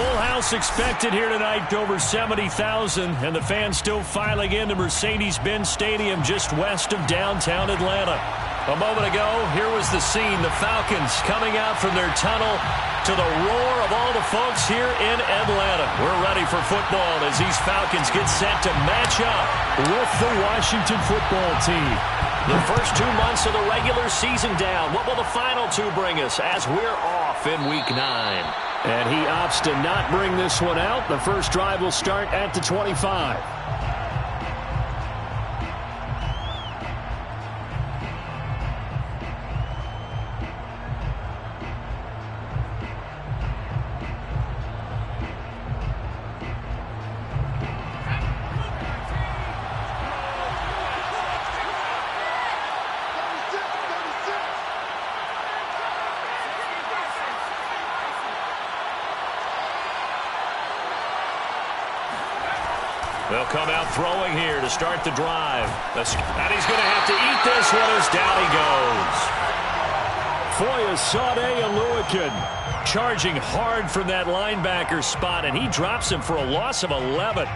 full house expected here tonight, over 70,000, and the fans still filing into Mercedes-Benz Stadium just west of downtown Atlanta. A moment ago, here was the scene. The Falcons coming out from their tunnel to the roar of all the folks here in Atlanta. We're ready for football as these Falcons get set to match up with the Washington football team. The first 2 months of the regular season down. What will the final 2 bring us as we're off in Week 9? And he opts to not bring this one out. The first drive will start at the 25. They'll come out throwing here to start the drive. And he's going to have to eat this one as down he goes. Foyesade Oluokun charging hard from that linebacker spot, and he drops him for a loss of 11.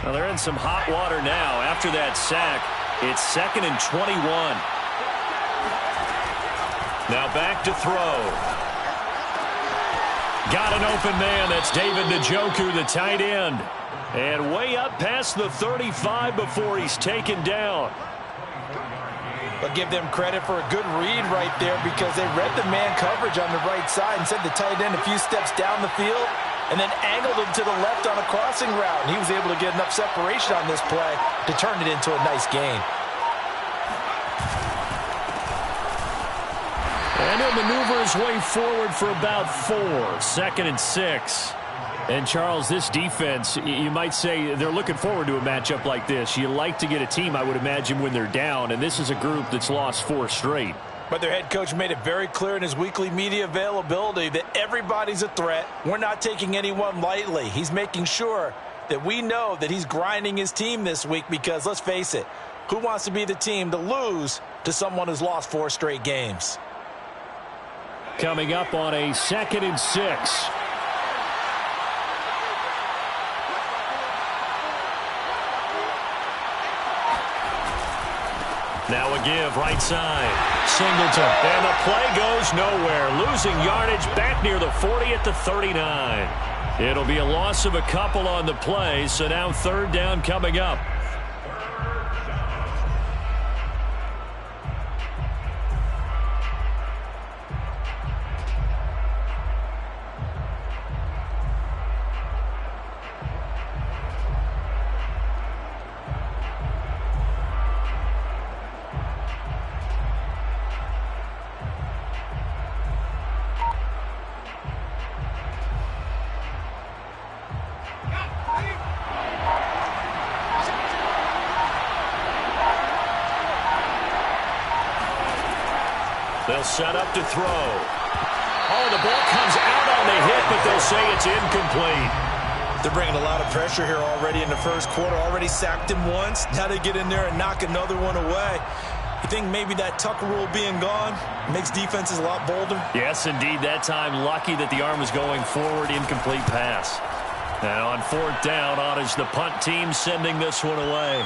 Well, they're in some hot water now. After that sack, it's 2nd and 21. Now back to throw. Got an open man. That's David Njoku, the tight end. And way up past the 35 before he's taken down. But give them credit for a good read right there, because they read the man coverage on the right side and sent the tight end a few steps down the field and then angled him to the left on a crossing route. And he was able to get enough separation on this play to turn it into a nice gain. And he'll maneuver his way forward for about 4. 2nd and 6. And, Charles, this defense, you might say they're looking forward to a matchup like this. You like to get a team, I would imagine, when they're down. And this is a group that's lost 4 straight. But their head coach made it very clear in his weekly media availability that everybody's a threat. We're not taking anyone lightly. He's making sure that we know that he's grinding his team this week, because, let's face it, who wants to be the team to lose to someone who's lost 4 straight games? Coming up on a 2nd and 6. Now a give right side. Singleton. And the play goes nowhere. Losing yardage back near the 40 at the 39. It'll be a loss of a couple on the play, so now 3rd down coming up. They'll set up to throw. Oh, the ball comes out on the hit, but they'll say it's incomplete. They're bringing a lot of pressure here already in the first quarter. Already sacked him once. Now they get in there and knock another one away. You think maybe that Tucker rule being gone makes defenses a lot bolder? Yes, indeed. That time, lucky that the arm was going forward. Incomplete pass. Now on 4th down, on is the punt team sending this one away.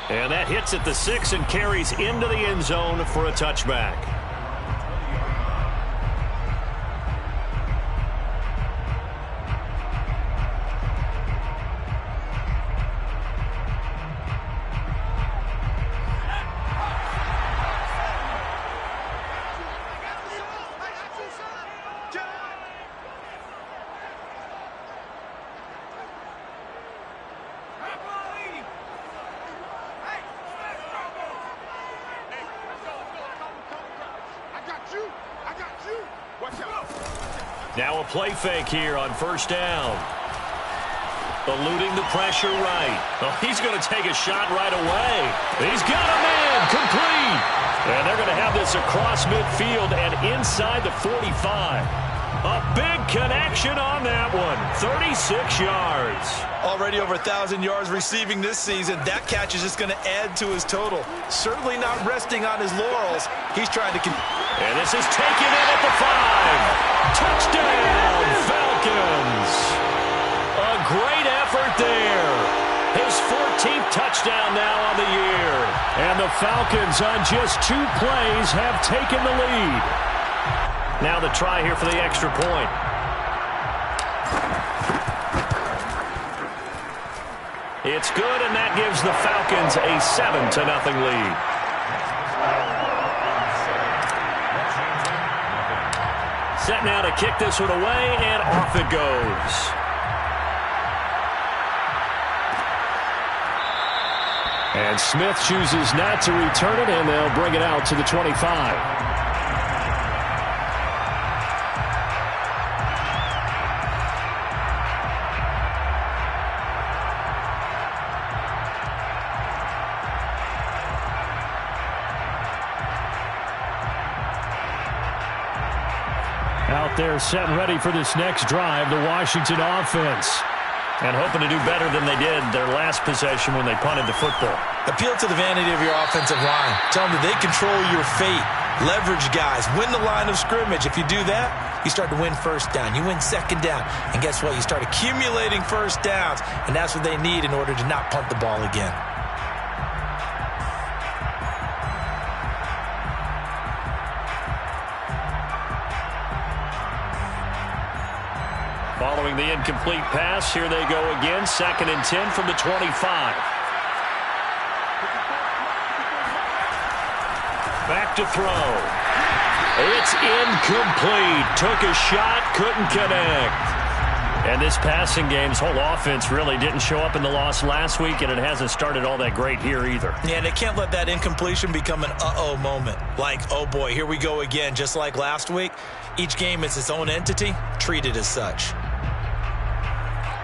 And that hits at the 6 and carries into the end zone for a touchback. Now a play fake here on 1st down. Eluding the pressure right. Oh, he's going to take a shot right away. He's got a man. Complete. And they're going to have this across midfield and inside the 45. A big connection on that one. 36 yards. Already over 1,000 yards receiving this season. That catch is just going to add to his total. Certainly not resting on his laurels. He's trying to... And this is taken in at the 5. Touchdown, Falcons. A great effort there. His 14th touchdown now on the year. And the Falcons on just 2 plays have taken the lead. Now the try here for the extra point. It's good, and that gives the Falcons a 7-0 lead. Set now to kick this one away, and off it goes. And Smith chooses not to return it, and they'll bring it out to the 25. Out there set and ready for this next drive, the Washington offense. And hoping to do better than they did their last possession when they punted the football. Appeal to the vanity of your offensive line. Tell them that they control your fate. Leverage guys. Win the line of scrimmage. If you do that, you start to win first down. You win second down. And guess what? You start accumulating first downs. And that's what they need in order to not punt the ball again. Following the incomplete pass, here they go again. 2nd and 10 from the 25. Back to throw. It's incomplete. Took a shot, couldn't connect. And this passing game's whole offense really didn't show up in the loss last week, and it hasn't started all that great here either. Yeah, and they can't let that incompletion become an uh-oh moment. Like, oh boy, here we go again, just like last week. Each game is its own entity, treated as such.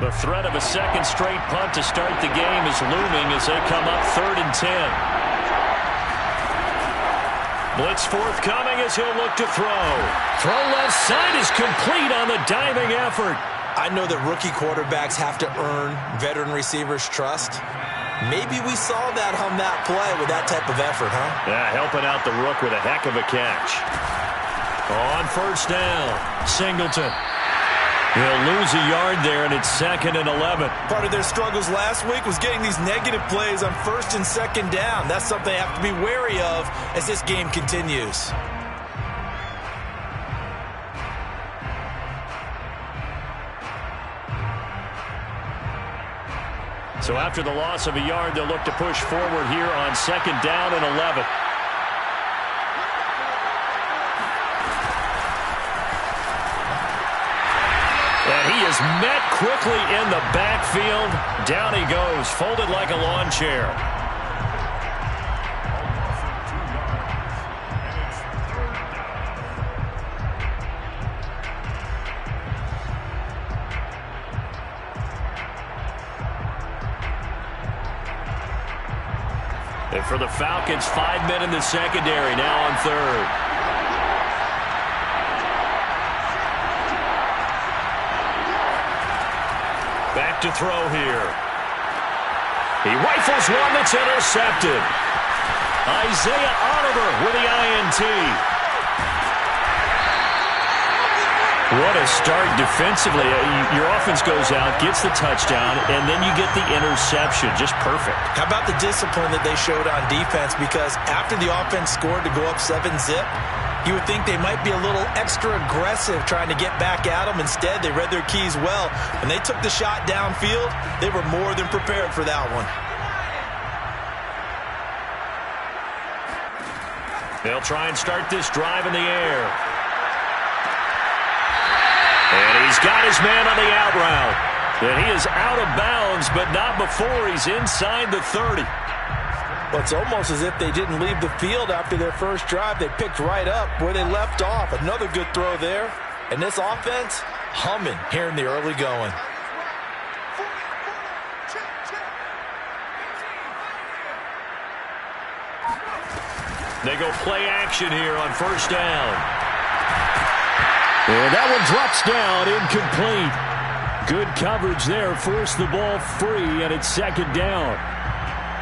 The threat of a second straight punt to start the game is looming as they come up 3rd and 10. Blitz forthcoming as he'll look to throw. Throw left side is complete on the diving effort. I know that rookie quarterbacks have to earn veteran receivers' trust. Maybe we saw that on that play with that type of effort, huh? Yeah, helping out the rook with a heck of a catch. On 1st down, Singleton. He'll lose a yard there, and it's 2nd and 11. Part of their struggles last week was getting these negative plays on 1st and 2nd down. That's something they have to be wary of as this game continues. So after the loss of a yard, they'll look to push forward here on 2nd down and 11. And he is met quickly in the backfield. Down he goes, folded like a lawn chair. And for the Falcons, 5 men in the secondary, now on 3rd. Back to throw here. He rifles one that's intercepted. Isaiah Oliver with the INT. What a start defensively. Your offense goes out, gets the touchdown, and then you get the interception. Just perfect. How about the discipline that they showed on defense? Because after the offense scored to go up 7-zip, you would think they might be a little extra aggressive trying to get back at them. Instead, they read their keys well. When they took the shot downfield, they were more than prepared for that one. They'll try and start this drive in the air. And he's got his man on the out route. And he is out of bounds, but not before he's inside the 30. Well, it's almost as if they didn't leave the field after their first drive. They picked right up where they left off. Another good throw there. And this offense, humming here in the early going. They go play action here on 1st down. And that one drops down, incomplete. Good coverage there, forced the ball free, and it's second down.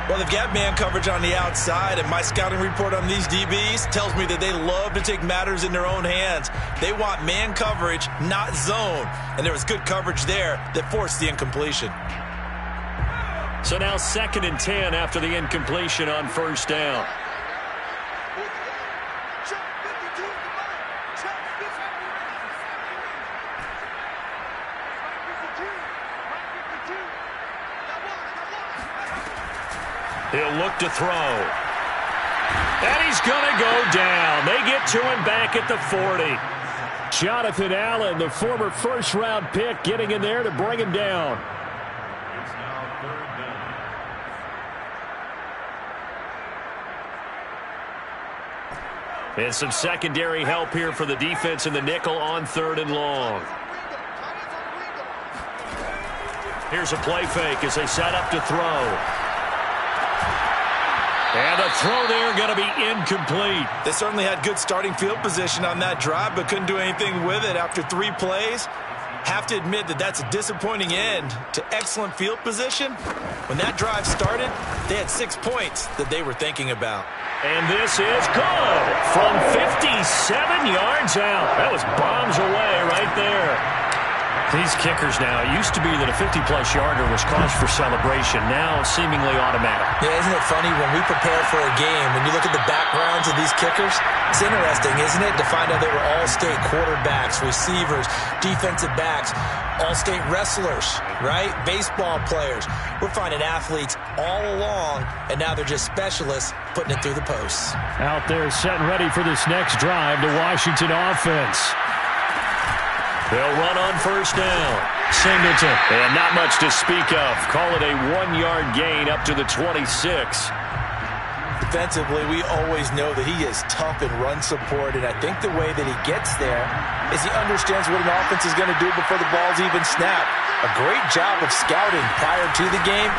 Well, they've got man coverage on the outside, and my scouting report on these DBs tells me that they love to take matters in their own hands. They want man coverage, not zone. And there was good coverage there that forced the incompletion. So now 2nd and 10 after the incompletion on first down. He'll look to throw. And he's going to go down. They get to him back at the 40. Jonathan Allen, the former first-round pick, getting in there to bring him down. And some secondary help here for the defense in the nickel on 3rd and long. Here's a play fake as they set up to throw. And the throw there going to be incomplete. They certainly had good starting field position on that drive, but couldn't do anything with it after 3 plays. Have to admit that that's a disappointing end to excellent field position. When that drive started, they had 6 points that they were thinking about. And this is good from 57 yards out. That was bombs away right there. These kickers now, it used to be that a 50-plus yarder was cause for celebration. Now seemingly automatic. Yeah, isn't it funny when we prepare for a game, when you look at the backgrounds of these kickers, it's interesting, isn't it, to find out they were all-state quarterbacks, receivers, defensive backs, all-state wrestlers, right? Baseball players. We're finding athletes all along, and now they're just specialists putting it through the posts. Out there set ready for this next drive, the Washington offense. They'll run on first down. Singleton. And not much to speak of. Call it a 1-yard gain up to the 26. Defensively, we always know that he is tough in run support, and I think the way that he gets there is he understands what an offense is going to do before the ball's even snapped. A great job of scouting prior to the game,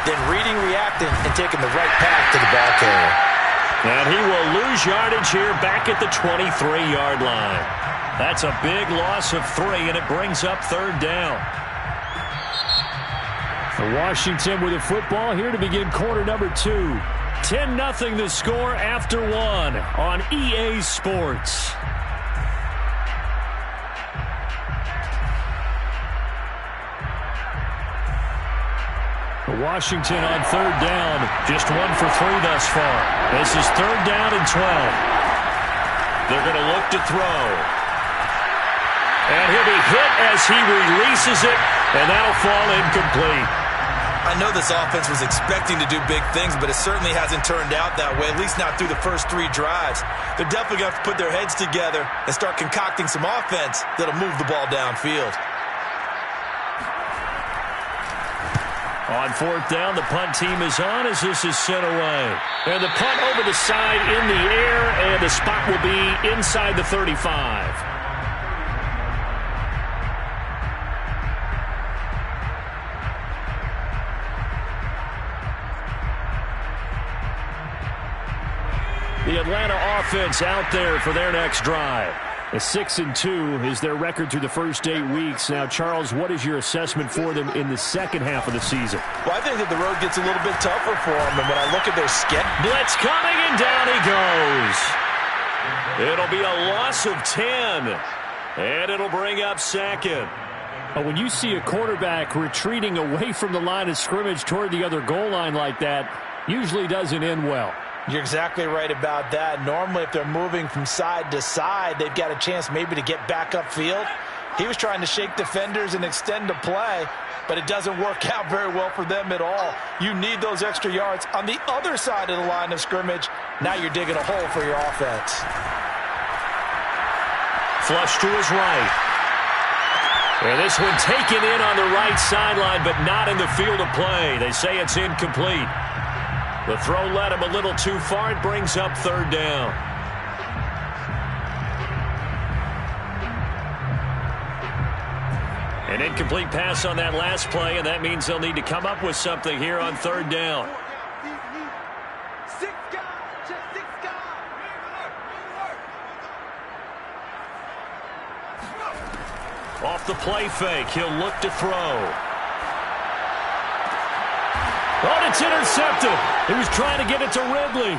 then reading, reacting, and taking the right path to the ball carrier. And he will lose yardage here back at the 23-yard line. That's a big loss of 3, and it brings up 3rd down. Washington with the football here to begin quarter number 2. 10-0 the score after 1 on EA Sports. Washington on 3rd down, just 1 for 3 thus far. This is 3rd down and 12. They're going to look to throw. And he'll be hit as he releases it, and that'll fall incomplete. I know this offense was expecting to do big things, but it certainly hasn't turned out that way, at least not through the first 3 drives. They're definitely going to have to put their heads together and start concocting some offense that'll move the ball downfield. On 4th down, the punt team is on as this is sent away. And the punt over the side in the air, and the spot will be inside the 35. The Atlanta offense out there for their next drive. A 6-2 is their record through the first 8 weeks. Now, Charles, what is your assessment for them in the second half of the season? Well, I think that the road gets a little bit tougher for them. And when I look at their schedule. Blitz coming, and down he goes. It'll be a loss of 10. And it'll bring up 2nd. When you see a quarterback retreating away from the line of scrimmage toward the other goal line like that, usually doesn't end well. You're exactly right about that. Normally, if they're moving from side to side, they've got a chance maybe to get back upfield. He was trying to shake defenders and extend the play, but it doesn't work out very well for them at all. You need those extra yards on the other side of the line of scrimmage. Now you're digging a hole for your offense. Flush to his right. And this one taken in on the right sideline, but not in the field of play. They say it's incomplete. The throw led him a little too far. It brings up 3rd down. An incomplete pass on that last play, and that means they'll need to come up with something here on 3rd down. Off the play fake, he'll look to throw. Oh, and it's intercepted. He was trying to get it to Ridley.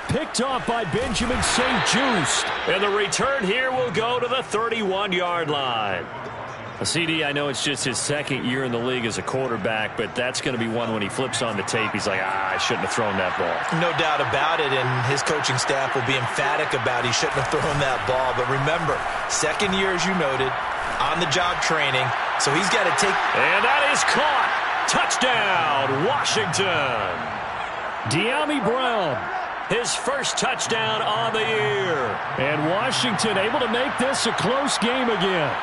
Picked off by Benjamin St-Juste. And the return here will go to the 31-yard line. CD, I know it's just his second year in the league as a quarterback, but that's going to be one when he flips on the tape. He's like, I shouldn't have thrown that ball. No doubt about it, and his coaching staff will be emphatic about he shouldn't have thrown that ball. But remember, second year, as you noted, on-the-job training, so he's got to take... And that is caught. Touchdown, Washington. Dyami Brown, his first touchdown on the year. And Washington able to make this a close game again.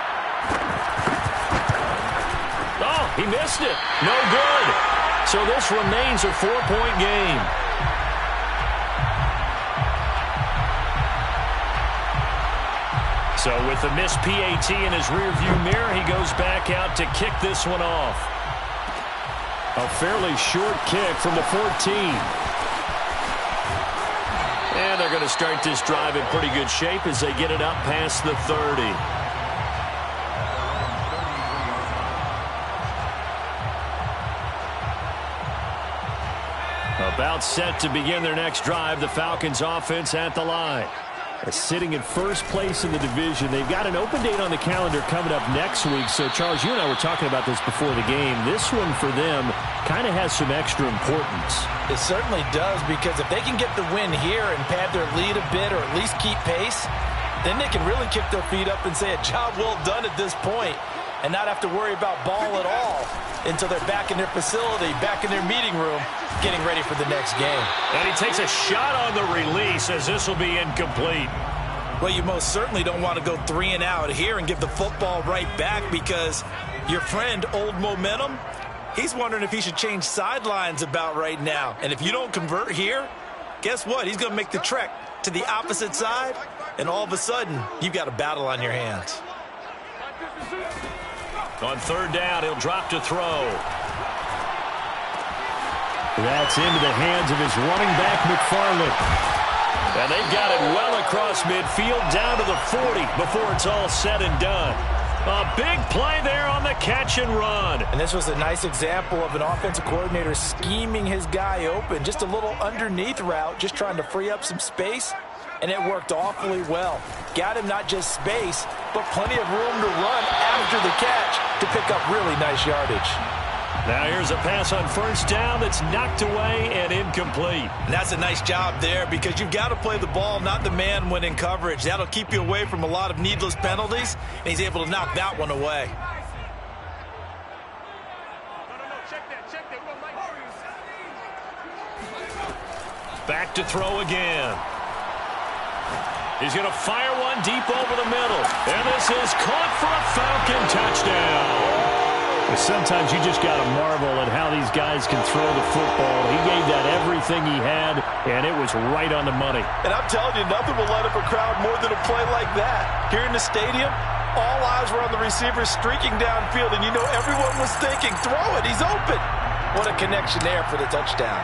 Oh, he missed it. No good. So this remains a 4-point game. So with the missed PAT in his rearview mirror, he goes back out to kick this one off. A fairly short kick from the 14. And they're going to start this drive in pretty good shape as they get it up past the 30. About set to begin their next drive. The Falcons offense at the line. Sitting in first place in the division. They've got an open date on the calendar coming up next week. So, Charles, you and I were talking about this before the game. This one for them kind of has some extra importance. It certainly does, because if they can get the win here and pad their lead a bit or at least keep pace, then they can really kick their feet up and say a job well done at this point and not have to worry about ball at all until they're back in their facility, back in their meeting room, getting ready for the next game. And he takes a shot on the release as this will be incomplete. Well, you most certainly don't want to go 3 and out here and give the football right back, because your friend, Old Momentum, he's wondering if he should change sidelines about right now. And if you don't convert here, guess what? He's going to make the trek to the opposite side, and all of a sudden, you've got a battle on your hands. On third down, he'll drop to throw. That's into the hands of his running back, McFarland. And they've got it well across midfield, down to the 40 before it's all said and done. A big play there on the catch and run. And this was a nice example of an offensive coordinator scheming his guy open. Just a little underneath route, just trying to free up some space. And it worked awfully well. Got him not just space, but plenty of room to run after the catch to pick up really nice yardage. Now here's a pass on first down that's knocked away and incomplete. And that's a nice job there, because you've got to play the ball, not the man when in coverage. That'll keep you away from a lot of needless penalties, and he's able to knock that one away. Back to throw again. He's going to fire one deep over the middle. And this is caught for a Falcon touchdown. Sometimes you just got to marvel at how these guys can throw the football. He gave that everything he had, and it was right on the money. And I'm telling you, nothing will light up a crowd more than a play like that. Here in the stadium, all eyes were on the receiver streaking downfield, and you know everyone was thinking, throw it, he's open. What a connection there for the touchdown.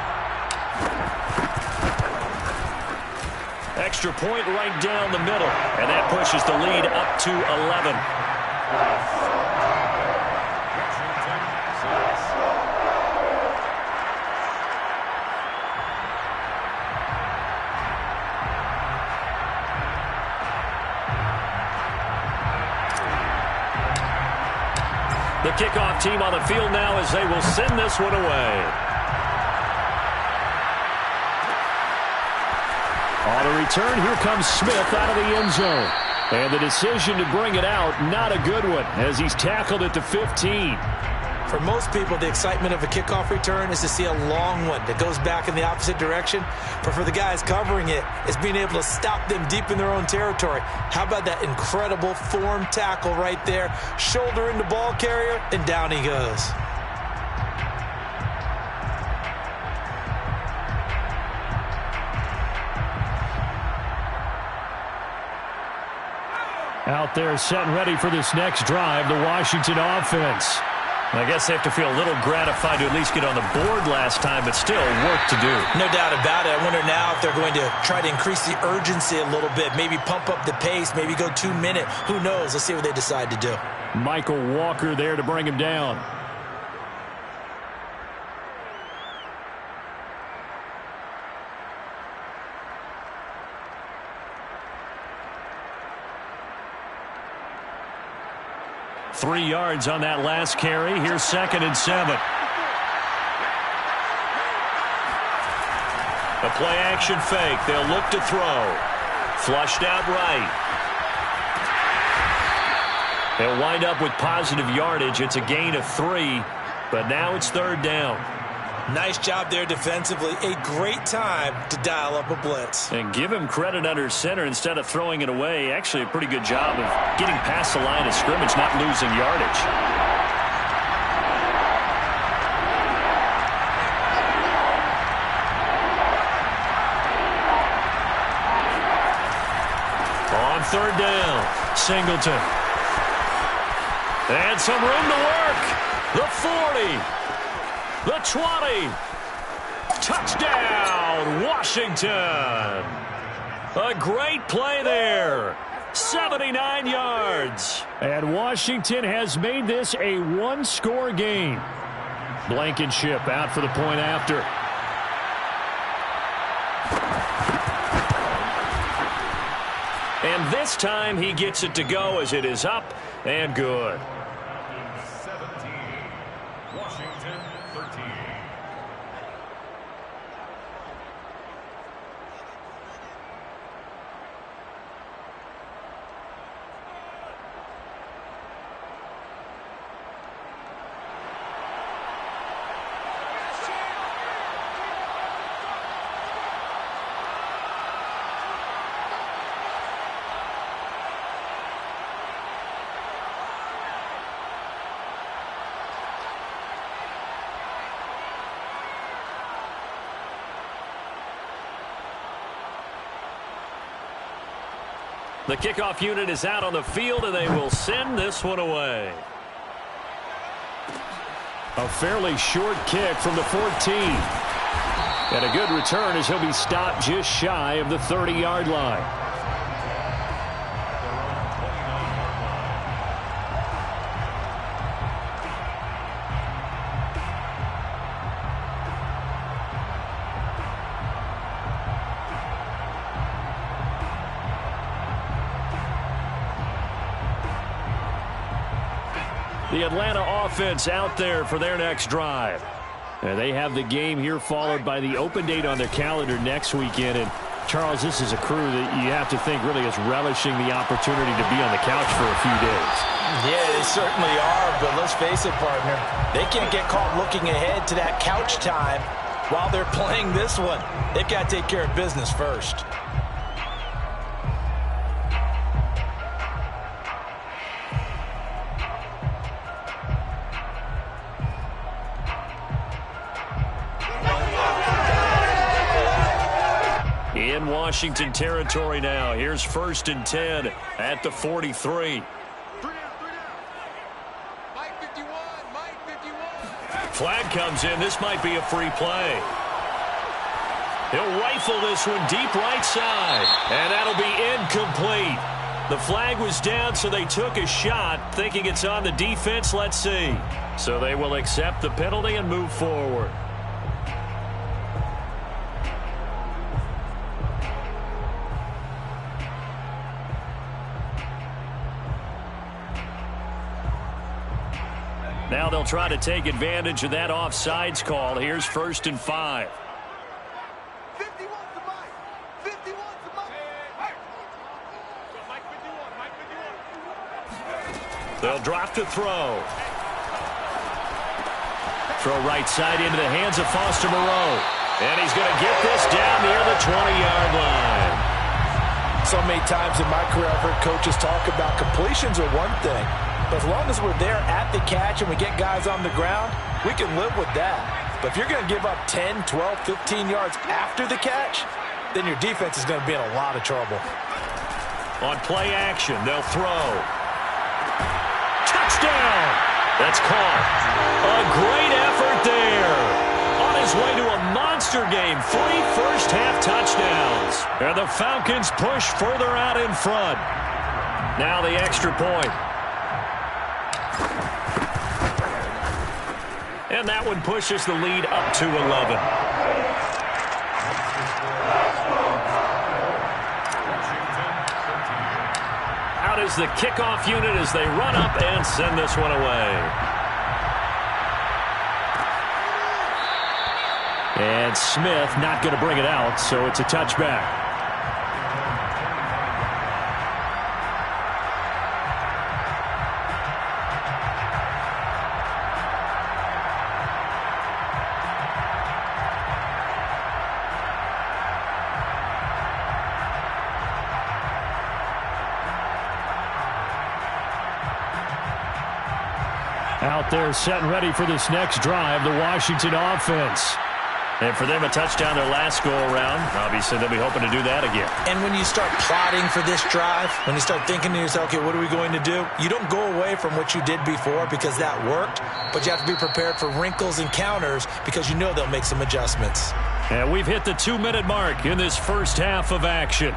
Extra point right down the middle, and that pushes the lead up to 11. The kickoff team on the field now as they will send this one away. On the return, here comes Smith out of the end zone. And the decision to bring it out, not a good one, as he's tackled at the 15. For most people, the excitement of a kickoff return is to see a long one that goes back in the opposite direction. But for the guys covering it, it's being able to stop them deep in their own territory. How about that incredible form tackle right there? Shoulder into ball carrier, and down he goes. Out there set and ready for this next drive, the Washington offense. I guess they have to feel a little gratified to at least get on the board last time, but still work to do. No doubt about it. I wonder now if they're going to try to increase the urgency a little bit, maybe pump up the pace, maybe go 2 minute. Who knows? Let's see what they decide to do. Michael Walker there to bring him down. Three yards on that last carry. Here's 2nd and 7. A play-action fake. They'll look to throw. Flushed out right. They'll wind up with positive yardage. It's a gain of 3, but now it's 3rd down. Nice job there defensively. A great time to dial up a blitz. And give him credit under center instead of throwing it away. Actually a pretty good job of getting past the line of scrimmage, not losing yardage. On 3rd down, Singleton. And some room to work. The 40. The 20. Touchdown, Washington. A great play there. 79 yards. And Washington has made this a one-score game. Blankenship out for the point after. And this time he gets it to go as it is up and good. 17, Washington 13. The kickoff unit is out on the field, and they will send this one away. A fairly short kick from the 14. And a good return as he'll be stopped just shy of the 30-yard line. The Atlanta offense out there for their next drive. And they have the game here followed by the open date on their calendar next weekend. And, Charles, this is a crew that you have to think really is relishing the opportunity to be on the couch for a few days. Yeah, they certainly are, but let's face it, partner. They can't get caught looking ahead to that couch time while they're playing this one. They've got to take care of business first. In Washington territory now. Here's 1st and 10 at the 43. Flag comes in. This might be a free play. He'll rifle this one deep right side. And that'll be incomplete. The flag was down, so they took a shot, thinking it's on the defense. Let's see. So they will accept the penalty and move forward. Now they'll try to take advantage of that offsides call. Here's 1st and 5. 51 to Mike. 51 to Mike. Mike 51. They'll drop to throw. Throw right side into the hands of Foster Moreau. And he's going to get this down near the 20-yard line. So many times in my career, I've heard coaches talk about completions are one thing. But as long as we're there at the catch and we get guys on the ground, we can live with that. But if you're going to give up 10, 12, 15 yards after the catch, then your defense is going to be in a lot of trouble. On play action, they'll throw. Touchdown! That's caught. monster game. 3 first-half touchdowns. And the Falcons push further out in front. Now the extra point. And that one pushes the lead up to 11. Out is the kickoff unit as they run up and send this one away. And Smith not going to bring it out, so it's a touchback. Out there set and ready for this next drive, the Washington offense. And for them, a touchdown their last go-around. Obviously, they'll be hoping to do that again. And when you start plotting for this drive, when you start thinking to yourself, okay, what are we going to do? You don't go away from what you did before because that worked, but you have to be prepared for wrinkles and counters because you know they'll make some adjustments. And we've hit the 2-minute mark in this first half of action.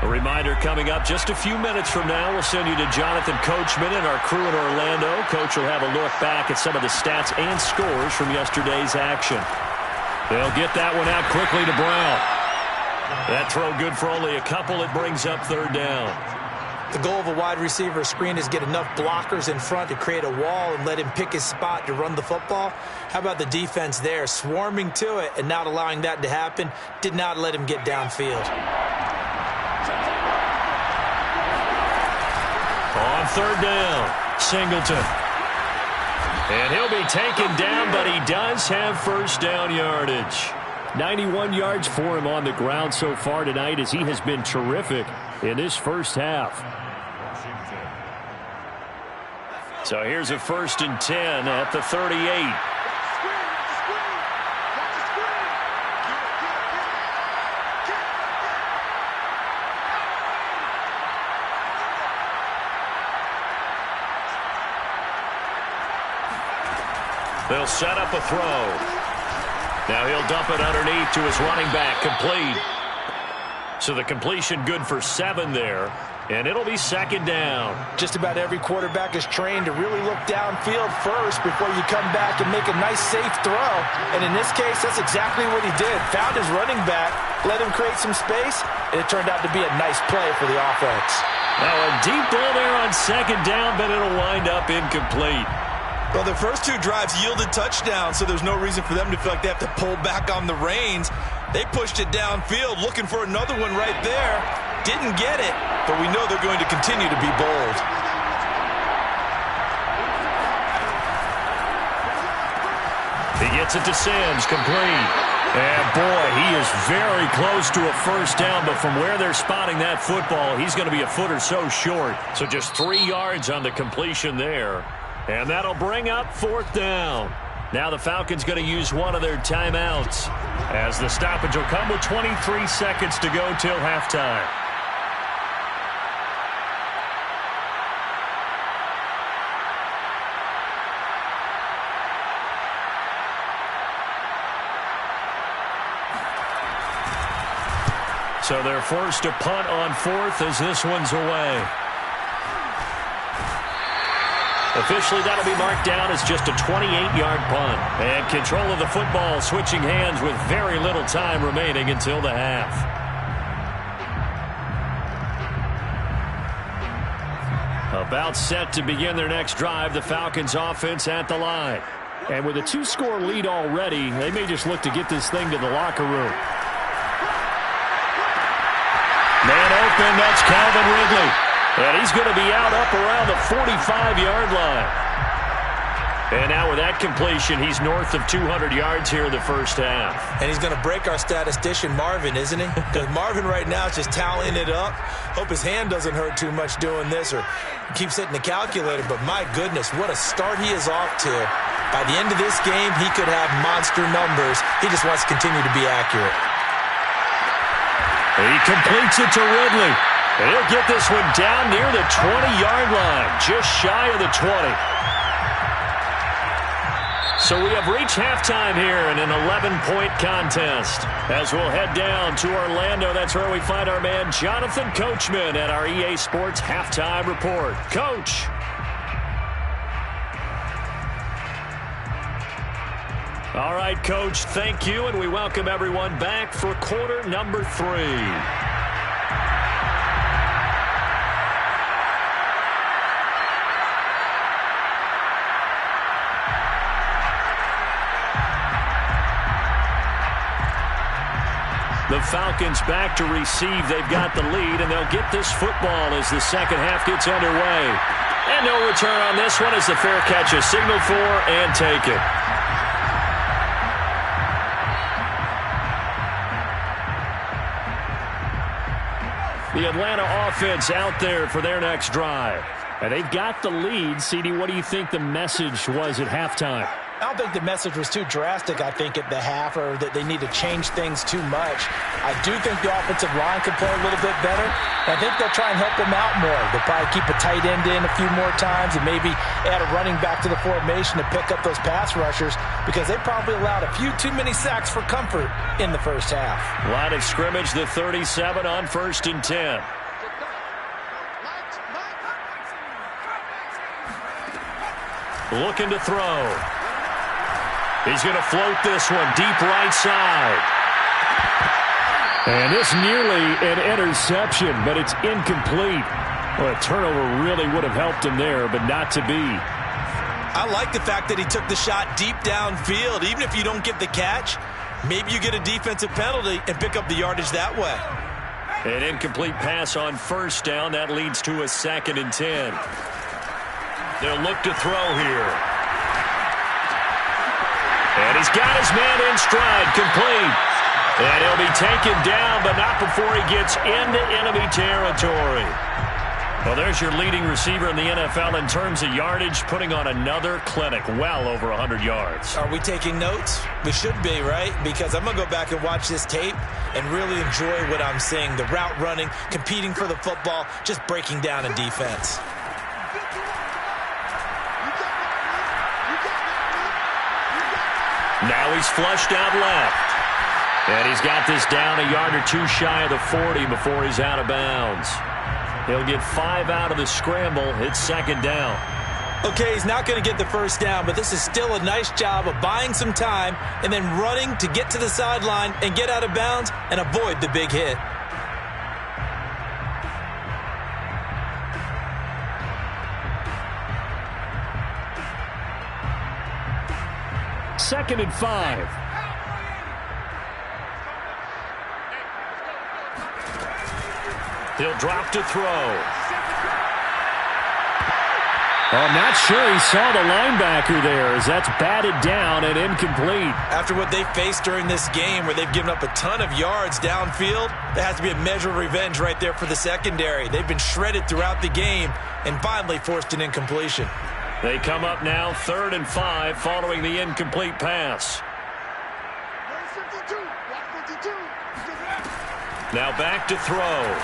A reminder coming up just a few minutes from now, we'll send you to Jonathan Coachman and our crew in Orlando. Coach will have a look back at some of the stats and scores from yesterday's action. They'll get that one out quickly to Brown. That throw good for only a couple. It brings up third down. The goal of a wide receiver screen is get enough blockers in front to create a wall and let him pick his spot to run the football. How about the defense there, swarming to it and not allowing that to happen? Did not let him get downfield. On third down, Singleton. And he'll be taken down, but he does have first down yardage. 91 yards for him on the ground so far tonight as he has been terrific in this first half. So here's a 1st and 10 at the 38. They'll set up a throw. Now he'll dump it underneath to his running back, complete. So the completion good for 7 there, and it'll be second down. Just about every quarterback is trained to really look downfield first before you come back and make a nice, safe throw. And in this case, that's exactly what he did. Found his running back, let him create some space, and it turned out to be a nice play for the offense. Now a deep ball there on second down, but it'll wind up incomplete. Well, the first 2 drives yielded touchdowns, so there's no reason for them to feel like they have to pull back on the reins. They pushed it downfield, looking for another one right there. Didn't get it, but we know they're going to continue to be bold. He gets it to Sims, complete. And boy, he is very close to a first down, but from where they're spotting that football, he's going to be a foot or so short. So just 3 yards on the completion there. And that'll bring up 4th down. Now the Falcons going to use one of their timeouts as the stoppage will come with 23 seconds to go till halftime. So they're forced to punt on 4th as this one's away. Officially, that'll be marked down as just a 28-yard punt. And control of the football switching hands with very little time remaining until the half. About set to begin their next drive, the Falcons offense at the line. And with a 2-score lead already, they may just look to get this thing to the locker room. Man open, that's Calvin Ridley. And he's going to be out up around the 45-yard line. And now with that completion, he's north of 200 yards here in the first half. And he's going to break our statistician, Marvin, isn't he? Because Marvin right now is just tallying it up. Hope his hand doesn't hurt too much doing this or keeps hitting the calculator. But my goodness, what a start he is off to. By the end of this game, he could have monster numbers. He just wants to continue to be accurate. He completes it to Ridley. And he'll get this one down near the 20-yard line, just shy of the 20. So we have reached halftime here in an 11-point contest. As we'll head down to Orlando, that's where we find our man Jonathan Coachman at our EA Sports Halftime Report. Coach. All right, Coach, thank you, and we welcome everyone back for quarter number 3. The Falcons back to receive. They've got the lead, and they'll get this football as the second half gets underway. And no return on this one as the fair catch is signaled for and taken. The Atlanta offense out there for their next drive. And they've got the lead. CD, what do you think the message was at halftime? I don't think the message was too drastic, I think, at the half, or that they need to change things too much. I do think the offensive line could play a little bit better. I think they'll try and help them out more. They'll probably keep a tight end in a few more times and maybe add a running back to the formation to pick up those pass rushers, because they probably allowed a few too many sacks for comfort in the first half. Line of scrimmage, the 37 on 1st and 10. Looking to throw. He's going to float this one deep right side. And this nearly an interception, but it's incomplete. Well, a turnover really would have helped him there, but not to be. I like the fact that he took the shot deep downfield. Even if you don't get the catch, maybe you get a defensive penalty and pick up the yardage that way. An incomplete pass on 1st down. That leads to a 2nd and 10. They'll look to throw here. And he's got his man in stride, complete. And he'll be taken down, but not before he gets into enemy territory. Well, there's your leading receiver in the NFL in terms of yardage, putting on another clinic, well over 100 yards. Are we taking notes? We should be, right? Because I'm going to go back and watch this tape and really enjoy what I'm seeing. The route running, competing for the football, just breaking down in defense. Now he's flushed out left. And he's got this down a yard or two shy of the 40 before he's out of bounds. He'll get 5 out of the scramble. It's 2nd down. Okay, he's not going to get the 1st down, but this is still a nice job of buying some time and then running to get to the sideline and get out of bounds and avoid the big hit. Second and 5. He'll drop to throw. I'm not sure he saw the linebacker there, as that's batted down and incomplete. After what they faced during this game, where they've given up a ton of yards downfield, there has to be a measure of revenge right there for the secondary. They've been shredded throughout the game and finally forced an incompletion. They come up now 3rd and 5 following the incomplete pass. Now back to throw.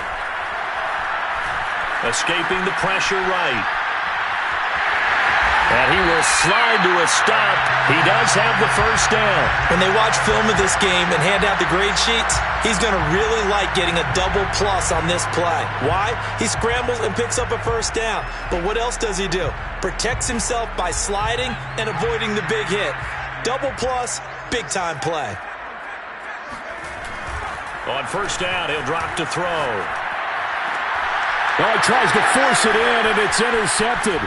Escaping the pressure right. And he will slide to a stop. He does have the 1st down. When they watch film of this game and hand out the grade sheets, he's going to really like getting a double plus on this play. Why? He scrambles and picks up a 1st down. But what else does he do? Protects himself by sliding and avoiding the big hit. Double plus, big time play. On 1st down, he'll drop to throw. Oh, he tries to force it in, and it's intercepted.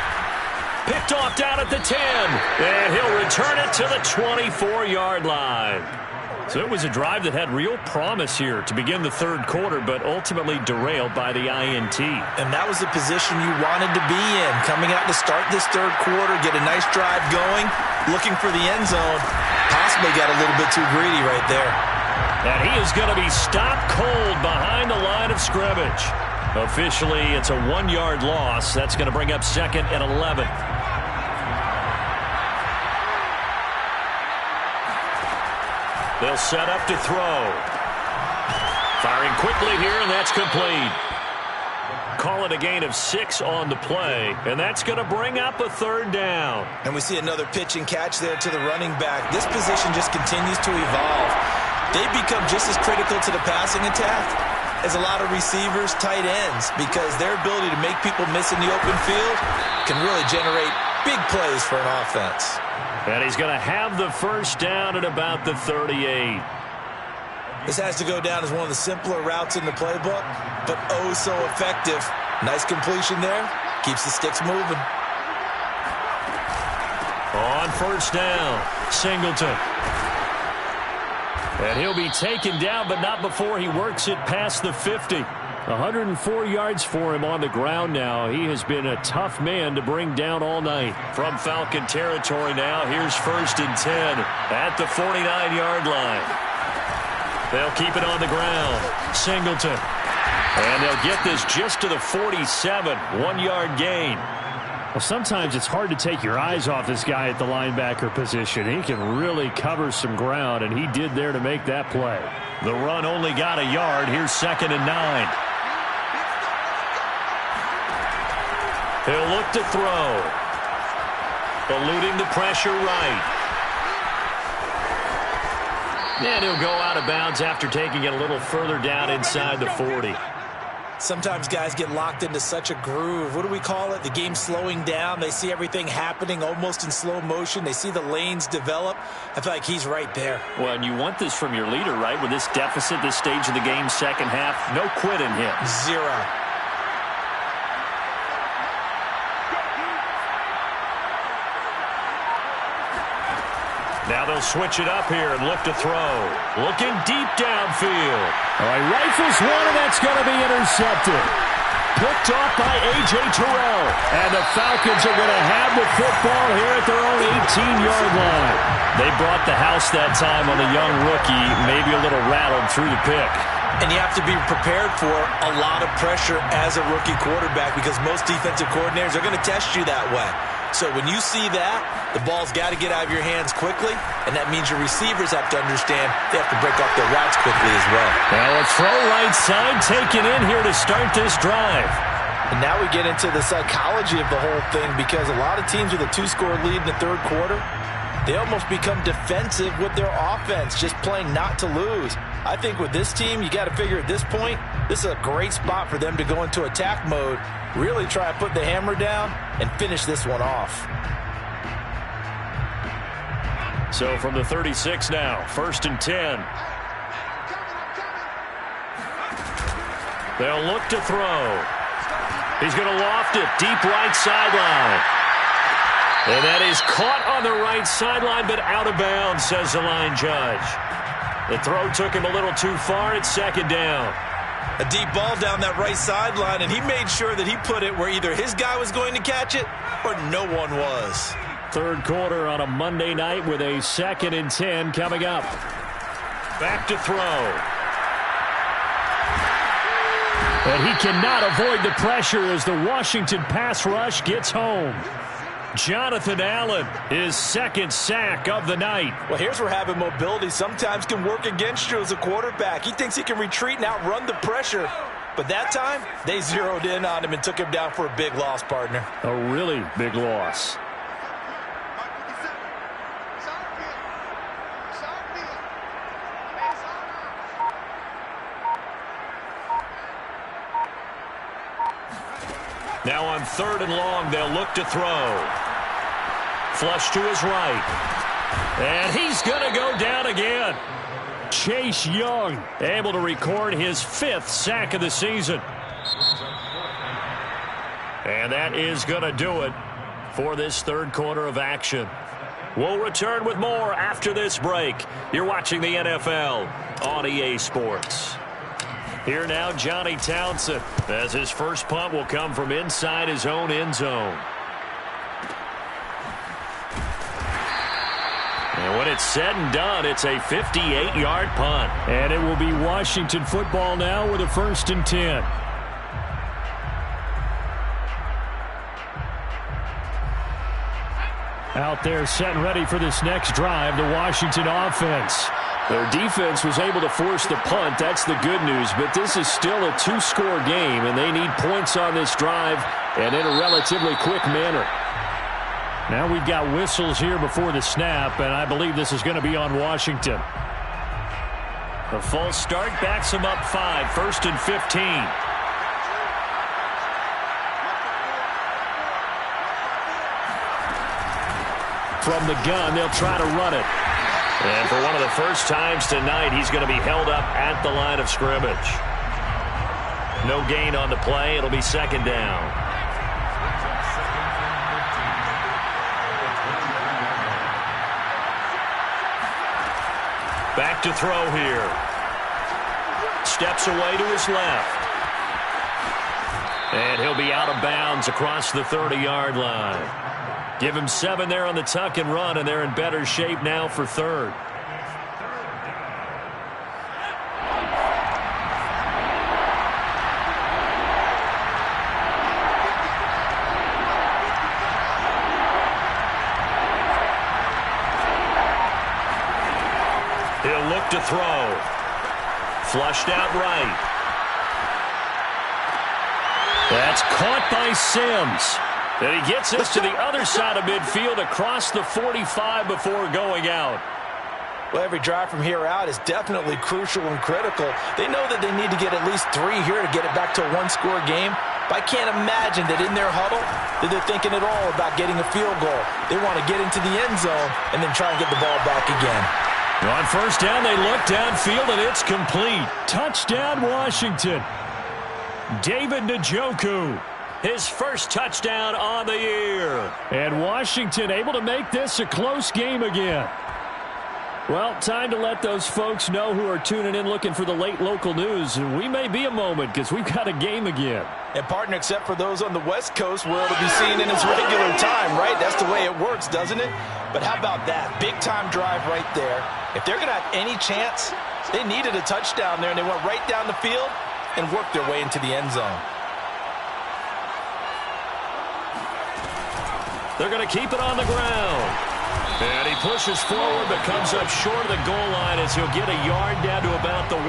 Picked off down at the 10, and he'll return it to the 24-yard line. So it was a drive that had real promise here to begin the 3rd quarter, but ultimately derailed by the INT. And that was the position you wanted to be in, coming out to start this 3rd quarter, get a nice drive going, looking for the end zone. Possibly got a little bit too greedy right there. And he is going to be stopped cold behind the line of scrimmage. Officially, it's a 1-yard loss. That's going to bring up 2nd and 11. They'll set up to throw. Firing quickly here, and that's complete. Call it a gain of 6 on the play, and that's going to bring up a third down. And we see another pitch and catch there to the running back. This position just continues to evolve. They become just as critical to the passing attack as a lot of receivers, tight ends, because their ability to make people miss in the open field can really generate big plays for an offense. And he's going to have the first down at about the 38. This has to go down as one of the simpler routes in the playbook, but oh so effective. Nice completion there. Keeps the sticks moving. On first down, Singleton. And he'll be taken down, but not before he works it past the 50. 104 yards for him on the ground now. He has been a tough man to bring down all night. From Falcon territory now, here's 1st and 10 at the 49-yard line. They'll keep it on the ground. Singleton. And they'll get this just to the 47. 1-yard gain. Well, sometimes it's hard to take your eyes off this guy at the linebacker position. He can really cover some ground, and he did there to make that play. The run only got a yard. Here's 2nd and 9. He'll look to throw. Eluding the pressure right. And he'll go out of bounds after taking it a little further down inside the 40. Sometimes guys get locked into such a groove. What do we call it? The game slowing down. They see everything happening almost in slow motion. They see the lanes develop. I feel like he's right there. Well, and you want this from your leader, right? With this deficit, this stage of the game, second half, no quit in him. 0. Now they'll switch it up here and look to throw. Looking deep downfield. All right, rifles one, and that's going to be intercepted. Picked off by A.J. Terrell. And the Falcons are going to have the football here at their own 18-yard line. They brought the house that time on the young rookie, maybe a little rattled through the pick. And you have to be prepared for a lot of pressure as a rookie quarterback because most defensive coordinators are going to test you that way. So when you see that, the ball's got to get out of your hands quickly, and that means your receivers have to understand they have to break up their routes quickly as well. Now a throw right side taken in here to start this drive. And now we get into the psychology of the whole thing because a lot of teams with a 2-score lead in the third quarter, they almost become defensive with their offense, just playing not to lose. I think with this team, you got to figure at this point, this is a great spot for them to go into attack mode, really try to put the hammer down and finish this one off. So from the 36 now, 1st and 10. They'll look to throw. He's going to loft it deep right sideline. And that is caught on the right sideline, but out of bounds, says the line judge. The throw took him a little too far. It's 2nd down. A deep ball down that right sideline, and he made sure that he put it where either his guy was going to catch it or no one was. Third quarter on a Monday night with a 2nd and 10 coming up. Back to throw. And he cannot avoid the pressure as the Washington pass rush gets home. Jonathan Allen, his 2nd sack of the night. Well, here's where having mobility sometimes can work against you as a quarterback. He thinks he can retreat and outrun the pressure. But that time, they zeroed in on him and took him down for a big loss, partner. A really big loss. Now on 3rd and long, they'll look to throw. Flush to his right. And he's going to go down again. Chase Young able to record his 5th sack of the season. And that is going to do it for this third quarter of action. We'll return with more after this break. You're watching the NFL on EA Sports. Here now, Johnny Townsend, as his first punt will come from inside his own end zone. And when it's said and done, it's a 58-yard punt. And it will be Washington football now with a 1st and 10. Out there set and ready for this next drive, the Washington offense. Their defense was able to force the punt. That's the good news. But this is still a 2-score game, and they need points on this drive and in a relatively quick manner. Now we've got whistles here before the snap, and I believe this is going to be on Washington. A false start backs them up 5, 1st and 15. From the gun, they'll try to run it. And for one of the first times tonight, he's going to be held up at the line of scrimmage. No gain on the play. It'll be 2nd down. Back to throw here. Steps away to his left. And he'll be out of bounds across the 30-yard line. Give him 7 there on the tuck and run, and they're in better shape now for 3rd. He'll look to throw. Flushed out right. That's caught by Sims. And he gets us to the other side of midfield across the 45 before going out. Well, every drive from here out is definitely crucial and critical. They know that they need to get at least 3 here to get it back to a 1-score game. But I can't imagine that in their huddle that they're thinking at all about getting a field goal. They want to get into the end zone and then try and get the ball back again. On 1st down, they look downfield, and it's complete. Touchdown, Washington. David Njoku. His first touchdown on the year. And Washington able to make this a close game again. Well, time to let those folks know who are tuning in looking for the late local news. And we may be a moment because we've got a game again. And, partner, except for those on the West Coast, where it'll be seen in its regular time, right? That's the way it works, doesn't it? But how about that? Big-time drive right there. If they're going to have any chance, they needed a touchdown there, and they went right down the field and worked their way into the end zone. They're going to keep it on the ground. And he pushes forward but comes up short of the goal line as he'll get a yard down to about the 1.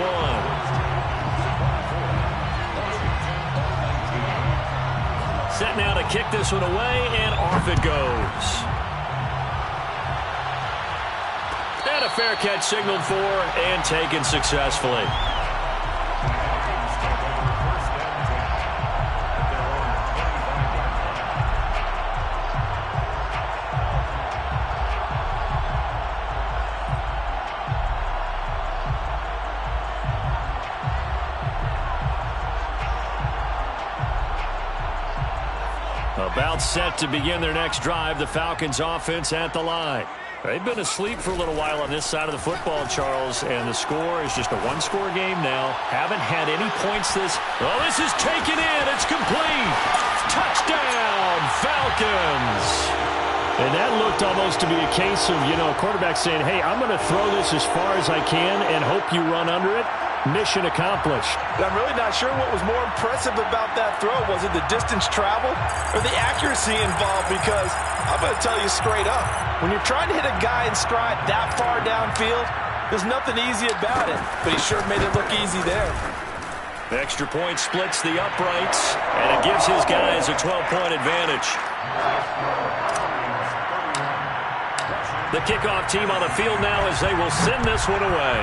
Set now to kick this one away, and off it goes. And a fair catch signaled for and taken successfully. About set to begin their next drive, the Falcons offense at the line. They've been asleep for a little while on this side of the football, Charles, and the score is just a 1-score game now. Haven't had any points this. Oh, this is taken in. It's complete. Touchdown, Falcons. And that looked almost to be a case of, a quarterback saying, hey, I'm going to throw this as far as I can and hope you run under it. Mission accomplished. But I'm really not sure what was more impressive about that throw. Was it the distance traveled or the accuracy involved? Because I'm going to tell you straight up, when you're trying to hit a guy in stride that far downfield, there's nothing easy about it. But he sure made it look easy there. The extra point splits the uprights, and it gives his guys a 12-point advantage. The kickoff team on the field now as they will send this one away.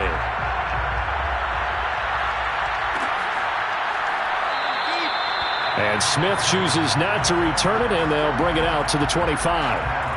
And Smith chooses not to return it, and they'll bring it out to the 25.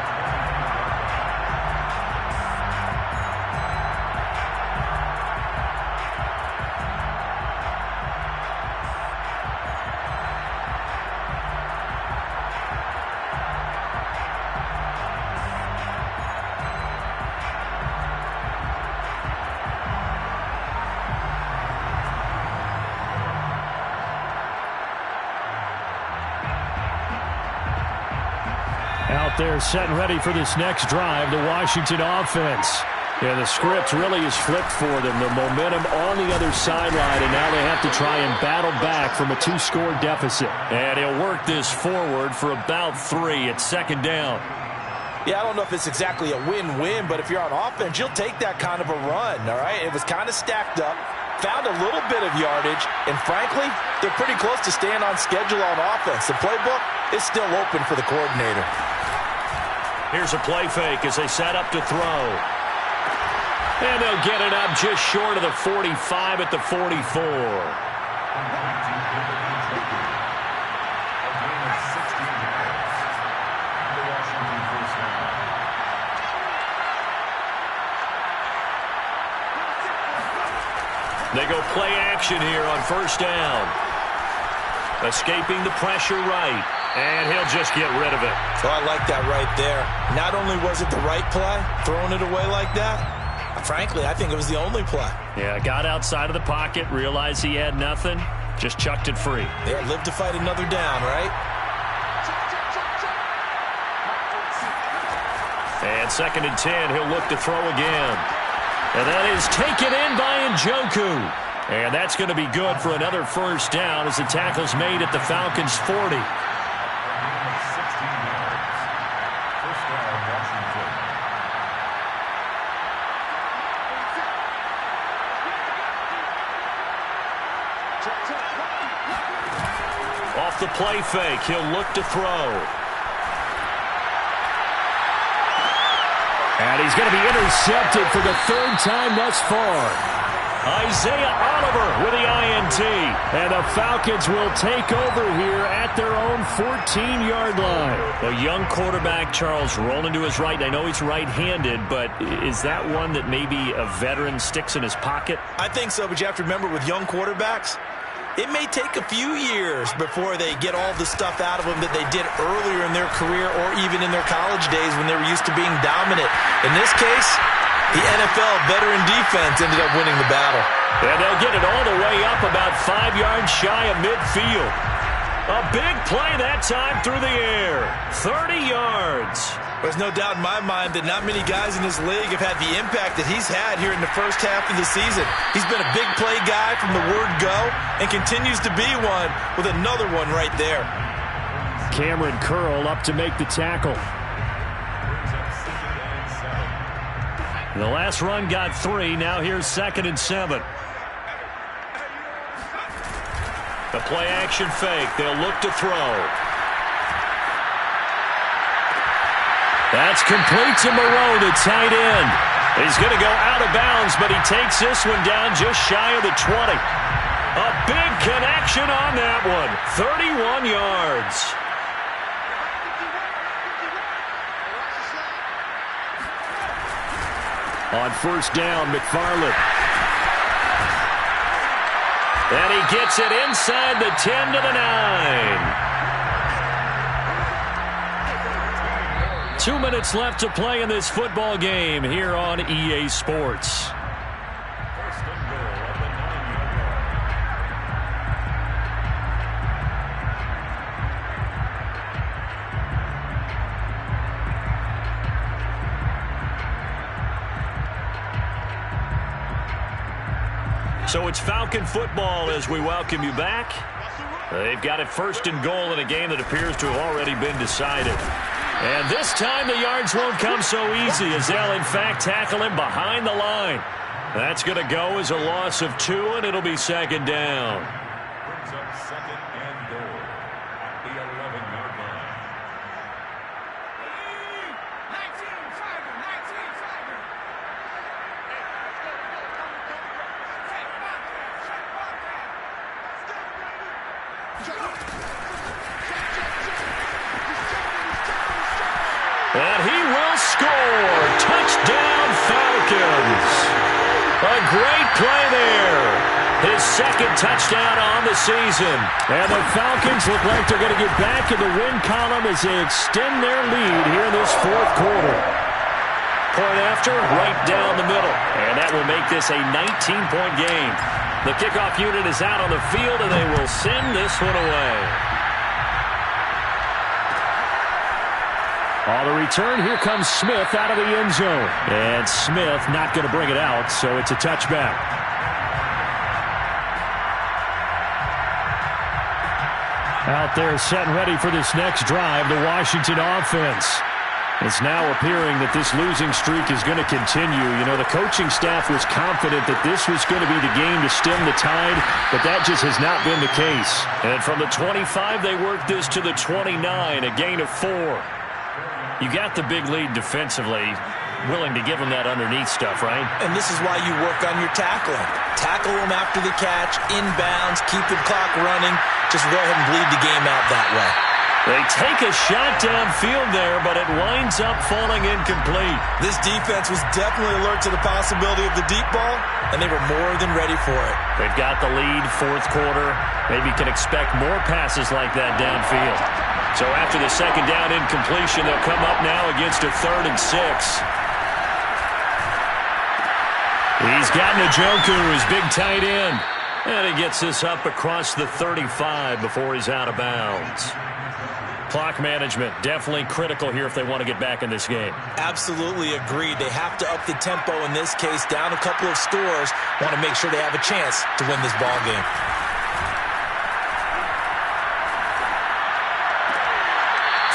Out there set and ready for this next drive, the Washington offense. Yeah, the script really is flipped for them. The momentum on the other sideline, and now they have to try and battle back from a 2-score deficit. And he'll work this forward for about 3 at 2nd down. Yeah, I don't know if it's exactly a win-win, but if you're on offense, you'll take that kind of a run, all right? It was kind of stacked up, found a little bit of yardage, and frankly, they're pretty close to staying on schedule on offense. The playbook is still open for the coordinator. Here's a play fake as they set up to throw. And they'll get it up just short of the 45 at the 44. They go play action here on first down. Escaping the pressure right. And he'll just get rid of it. So I like that right there. Not only was it the right play, throwing it away like that, frankly, I think it was the only play. Yeah, got outside of the pocket, realized he had nothing, just chucked it free. There, live to fight another down, right? And 2nd and 10, he'll look to throw again. And that is taken in by Njoku. And that's going to be good for another first down as the tackle's made at the Falcons' 40. Off the play fake, he'll look to throw. And he's going to be intercepted for the 3rd time thus far. Isaiah Oliver with the INT. And the Falcons will take over here at their own 14-yard line. A young quarterback, Charles, rolling to his right. I know he's right-handed, but is that one that maybe a veteran sticks in his pocket? I think so, but you have to remember with young quarterbacks, it may take a few years before they get all the stuff out of them that they did earlier in their career or even in their college days when they were used to being dominant. In this case, the NFL veteran defense ended up winning the battle. And they'll get it all the way up about 5 yards shy of midfield. A big play that time through the air. 30 yards. There's no doubt in my mind that not many guys in this league have had the impact that he's had here in the first half of the season. He's been a big play guy from the word go and continues to be one with another one right there. Cameron Curl up to make the tackle. The last run got 3. Now here's 2nd and 7. The play action fake. They'll look to throw. That's complete to Moreau, the tight end. He's going to go out of bounds, but he takes this one down just shy of the 20. A big connection on that one. 31 yards. On first down, McFarland. And he gets it inside the 10 to the 9. 2 minutes left to play in this football game here on EA Sports. So it's Falcon football as we welcome you back. They've got it 1st and goal in a game that appears to have already been decided. And this time the yards won't come so easy as they'll in fact tackle him behind the line. That's going to go as a loss of 2, and it'll be 2nd down. Brings up 2nd and goal at the 11-yard line. And he will score. Touchdown, Falcons. A great play there. His 2nd touchdown on the season. And the Falcons look like they're going to get back in the win column as they extend their lead here in this 4th quarter. Point after, right down the middle. And that will make this a 19-point game. The kickoff unit is out on the field, and they will send this one away. On the return, here comes Smith out of the end zone. And Smith not going to bring it out, so it's a touchback. Out there set and ready for this next drive, the Washington offense. It's now appearing that this losing streak is going to continue. You know, the coaching staff was confident that this was going to be the game to stem the tide, but that just has not been the case. And from the 25, they worked this to the 29, a gain of 4. You got the big lead defensively, willing to give them that underneath stuff, right? And this is why you work on your tackling. Tackle them after the catch, inbounds, keep the clock running. Just go ahead and bleed the game out that way. They take a shot downfield there, but it winds up falling incomplete. This defense was definitely alert to the possibility of the deep ball, and they were more than ready for it. They've got the lead, fourth quarter. Maybe can expect more passes like that downfield. So after the second down incompletion, they'll come up now against a 3rd and 6. He's got Njoku, his big tight end. And he gets this up across the 35 before he's out of bounds. Clock management, definitely critical here if they want to get back in this game. Absolutely agreed. They have to up the tempo in this case, down a couple of scores. Want to make sure they have a chance to win this ball game.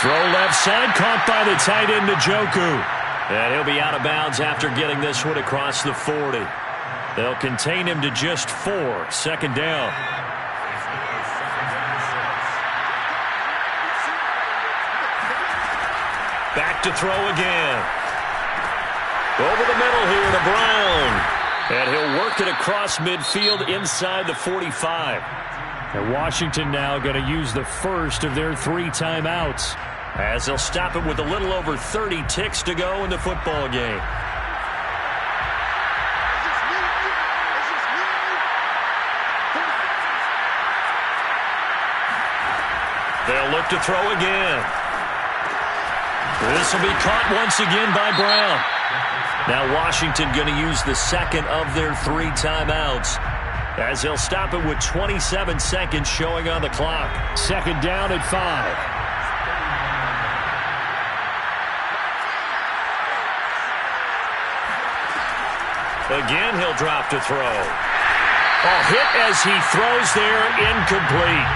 Throw left side, caught by the tight end Njoku. And he'll be out of bounds after getting this one across the 40. They'll contain him to just 4, second down. Back to throw again. Over the middle here to Brown. And he'll work it across midfield inside the 45. And Washington now going to use the first of their 3 timeouts, as they'll stop it with a little over 30 ticks to go in the football game. They'll look to throw again. This will be caught once again by Brown. Now Washington going to use the second of their 3 timeouts, as they'll stop it with 27 seconds showing on the clock. Second down at 5. Again, he'll drop to throw. Hit as he throws there, incomplete.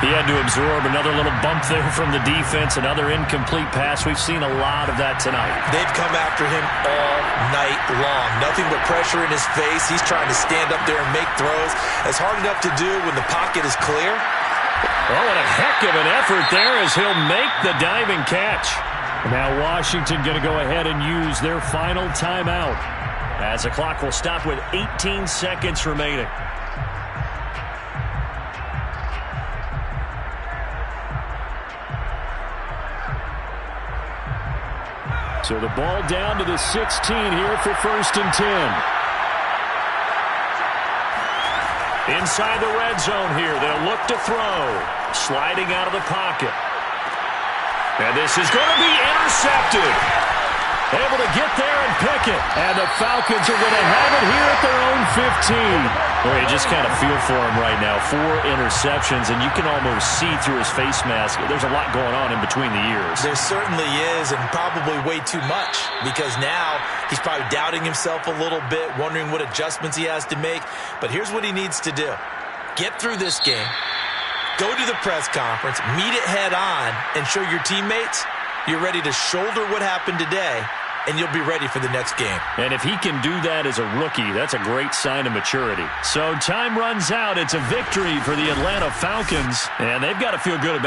He had to absorb another little bump there from the defense, another incomplete pass. We've seen a lot of that tonight. They've come after him all night long. Nothing but pressure in his face. He's trying to stand up there and make throws. It's hard enough to do when the pocket is clear. Oh, and a heck of an effort there as he'll make the diving catch. Now Washington going to go ahead and use their final timeout, as the clock will stop with 18 seconds remaining. So the ball down to the 16 here for 1st and 10. Inside the red zone here, they'll look to throw. Sliding out of the pocket. And this is going to be intercepted. Able to get there and pick it. And the Falcons are going to have it here at their own 15. Well, you just kind of feel for him right now. 4 interceptions, and you can almost see through his face mask. There's a lot going on in between the ears. There certainly is, and probably way too much, because now he's probably doubting himself a little bit, wondering what adjustments he has to make. But here's what he needs to do. Get through this game. Go to the press conference, meet it head on, and show your teammates you're ready to shoulder what happened today, and you'll be ready for the next game. And if he can do that as a rookie, that's a great sign of maturity. So time runs out. It's a victory for the Atlanta Falcons, and they've got to feel good about it.